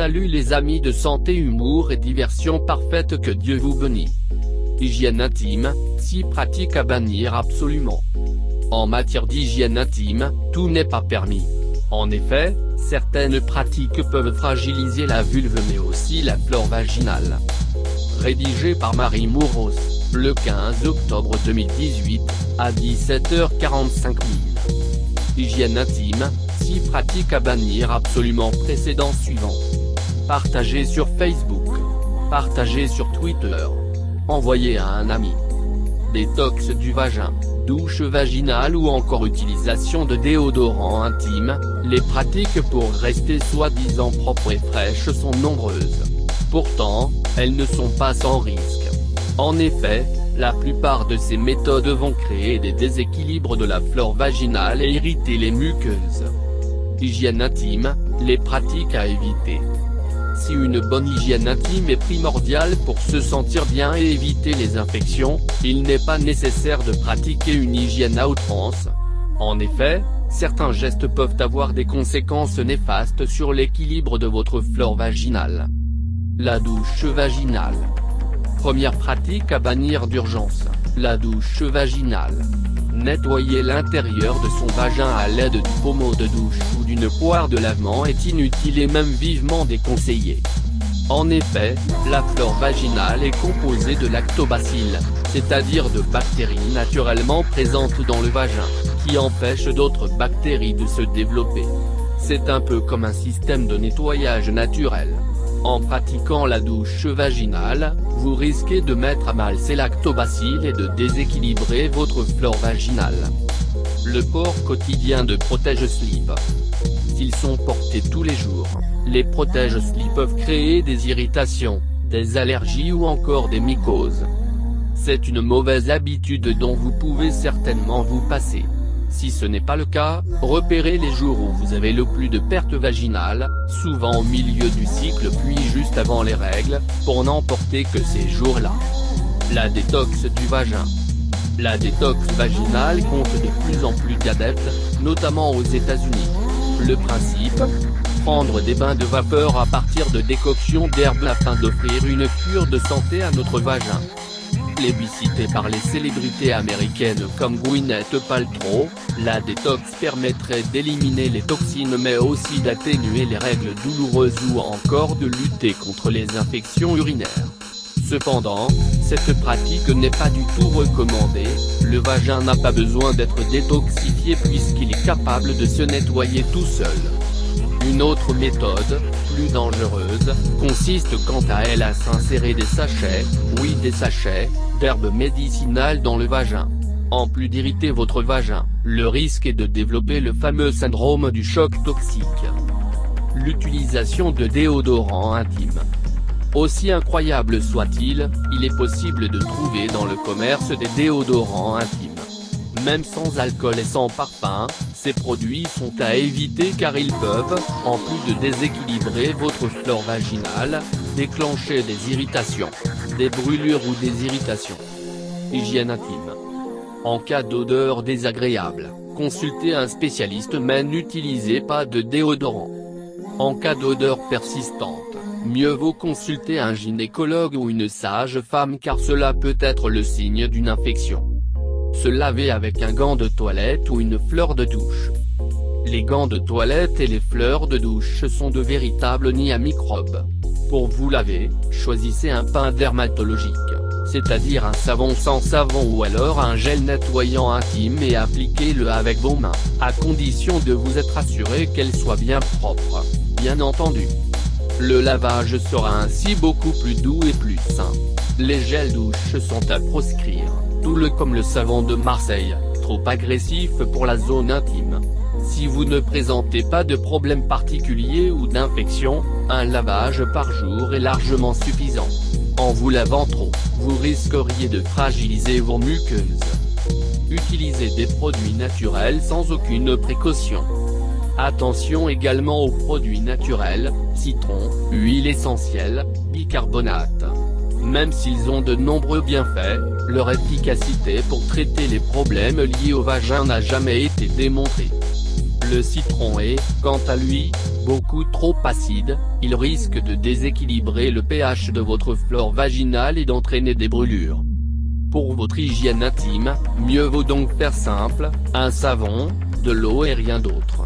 Salut les amis de santé, humour et diversion parfaite, que Dieu vous bénisse. Hygiène intime, si pratique à bannir absolument. En matière d'hygiène intime, tout n'est pas permis. En effet, certaines pratiques peuvent fragiliser la vulve mais aussi la flore vaginale. Rédigé par Marie Mouros, le 15 octobre 2018, à 17h45. Hygiène intime, si pratique à bannir absolument. Précédent suivant. Partagez sur Facebook. Partagez sur Twitter. Envoyez à un ami. Détox du vagin, douche vaginale ou encore utilisation de déodorant intime, les pratiques pour rester soi-disant propre et fraîche sont nombreuses. Pourtant, elles ne sont pas sans risque. En effet, la plupart de ces méthodes vont créer des déséquilibres de la flore vaginale et irriter les muqueuses. Hygiène intime, les pratiques à éviter. Si une bonne hygiène intime est primordiale pour se sentir bien et éviter les infections, il n'est pas nécessaire de pratiquer une hygiène à outrance. En effet, certains gestes peuvent avoir des conséquences néfastes sur l'équilibre de votre flore vaginale. La douche vaginale. Première pratique à bannir d'urgence, la douche vaginale. Nettoyer l'intérieur de son vagin à l'aide du pommeau de douche ou d'une poire de lavement est inutile et même vivement déconseillé. En effet, la flore vaginale est composée de lactobacilles, c'est-à-dire de bactéries naturellement présentes dans le vagin, qui empêchent d'autres bactéries de se développer. C'est un peu comme un système de nettoyage naturel. En pratiquant la douche vaginale, vous risquez de mettre à mal ces lactobacilles et de déséquilibrer votre flore vaginale. Le port quotidien de protège-slip. S'ils sont portés tous les jours, les protège-slip peuvent créer des irritations, des allergies ou encore des mycoses. C'est une mauvaise habitude dont vous pouvez certainement vous passer. Si ce n'est pas le cas, repérez les jours où vous avez le plus de pertes vaginales, souvent au milieu du cycle puis juste avant les règles, pour n'emporter que ces jours-là. La détox du vagin. La détox vaginale compte de plus en plus d'adeptes, notamment aux États-Unis. Le principe ? Prendre des bains de vapeur à partir de décoctions d'herbes afin d'offrir une cure de santé à notre vagin. Plébiscité par les célébrités américaines comme Gwyneth Paltrow, la détox permettrait d'éliminer les toxines mais aussi d'atténuer les règles douloureuses ou encore de lutter contre les infections urinaires. Cependant, cette pratique n'est pas du tout recommandée, le vagin n'a pas besoin d'être détoxifié puisqu'il est capable de se nettoyer tout seul. Une autre méthode, plus dangereuse, consiste quant à elle à s'insérer des sachets, oui des sachets, d'herbes médicinales dans le vagin. En plus d'irriter votre vagin, le risque est de développer le fameux syndrome du choc toxique. L'utilisation de déodorants intimes. Aussi incroyable soit-il, il est possible de trouver dans le commerce des déodorants intimes. Même sans alcool et sans parfum, ces produits sont à éviter car ils peuvent, en plus de déséquilibrer votre flore vaginale, déclencher des irritations, des brûlures ou des irritations. Hygiène intime. En cas d'odeur désagréable, consultez un spécialiste mais n'utilisez pas de déodorant. En cas d'odeur persistante, mieux vaut consulter un gynécologue ou une sage-femme car cela peut être le signe d'une infection. Se laver avec un gant de toilette ou une fleur de douche. Les gants de toilette et les fleurs de douche sont de véritables nids à microbes. Pour vous laver, choisissez un pain dermatologique, c'est-à-dire un savon sans savon ou alors un gel nettoyant intime et appliquez-le avec vos mains, à condition de vous être assuré qu'elles soient bien propres, bien entendu. Le lavage sera ainsi beaucoup plus doux et plus sain. Les gels douche sont à proscrire, tout comme le savon de Marseille, trop agressif pour la zone intime. Si vous ne présentez pas de problème particulier ou d'infection, un lavage par jour est largement suffisant. En vous lavant trop, vous risqueriez de fragiliser vos muqueuses. Utilisez des produits naturels sans aucune précaution. Attention également aux produits naturels, citron, huile essentielle, bicarbonate. Même s'ils ont de nombreux bienfaits, leur efficacité pour traiter les problèmes liés au vagin n'a jamais été démontrée. Le citron est, quant à lui, Beaucoup trop acide, il risque de déséquilibrer le pH de votre flore vaginale et d'entraîner des brûlures. Pour votre hygiène intime, mieux vaut donc faire simple, un savon, de l'eau et rien d'autre.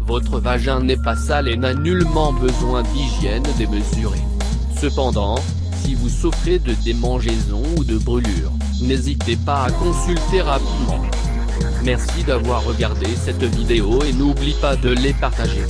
Votre vagin n'est pas sale et n'a nullement besoin d'hygiène démesurée. Cependant, si vous souffrez de démangeaisons ou de brûlures, n'hésitez pas à consulter rapidement. Merci d'avoir regardé cette vidéo et n'oublie pas de les partager.